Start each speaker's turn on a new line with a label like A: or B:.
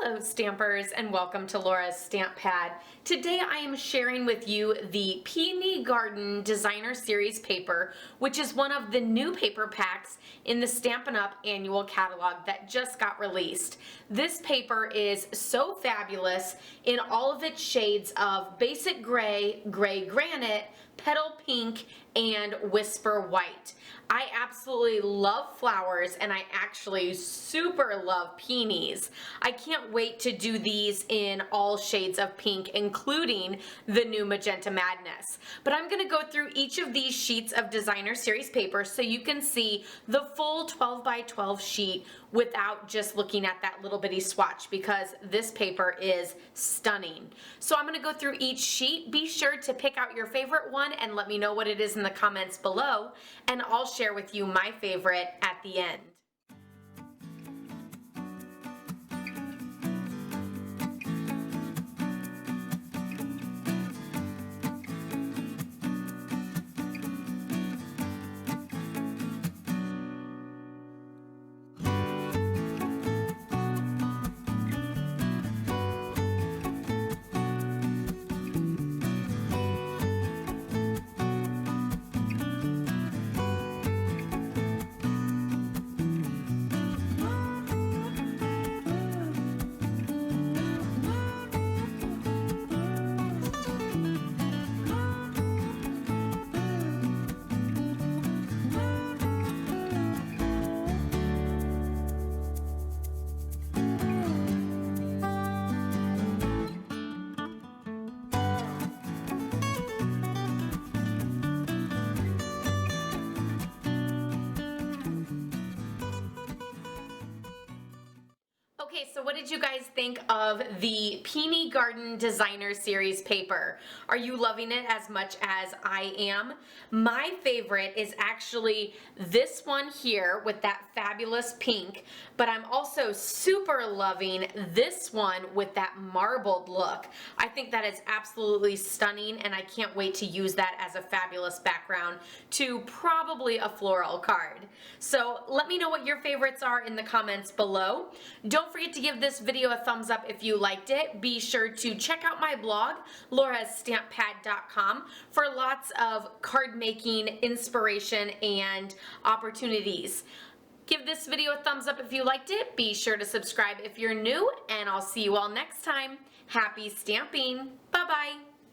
A: Hello Stampers, and welcome to Laura's Stamp Pad. Today I am sharing with you the Peony Garden Designer Series paper, which is one of the new paper packs in the Stampin' Up! Annual catalog that just got released. This paper is so fabulous in all of its shades of basic gray, gray granite, petal pink, and whisper white. I absolutely love flowers, and I actually super love peonies. I can't wait to do these in all shades of pink, including the new Magenta Madness. But I'm going to go through each of these sheets of Designer Series paper so you can see the full 12 by 12 sheet without just looking at that little bitty swatch, because this paper is stunning. So I'm going to go through each sheet. Be sure to pick out your favorite one and let me know what it is in the comments below, and I'll share with you my favorite at the end. Okay, so what did you guys think of the Peony Garden Designer Series paper? Are you loving it as much as I am? My favorite is actually this one here with that fabulous pink, but I'm also super loving this one with that marbled look. I think that is absolutely stunning, and I can't wait to use that as a fabulous background to probably a floral card. So let me know what your favorites are in the comments below. Don't forget to give this video a thumbs up if you liked it. Be sure to check out my blog, laurastamppad.com, for lots of card making inspiration and opportunities. Give this video a thumbs up if you liked it. Be sure to subscribe if you're new, and I'll see you all next time. Happy stamping. Bye-bye.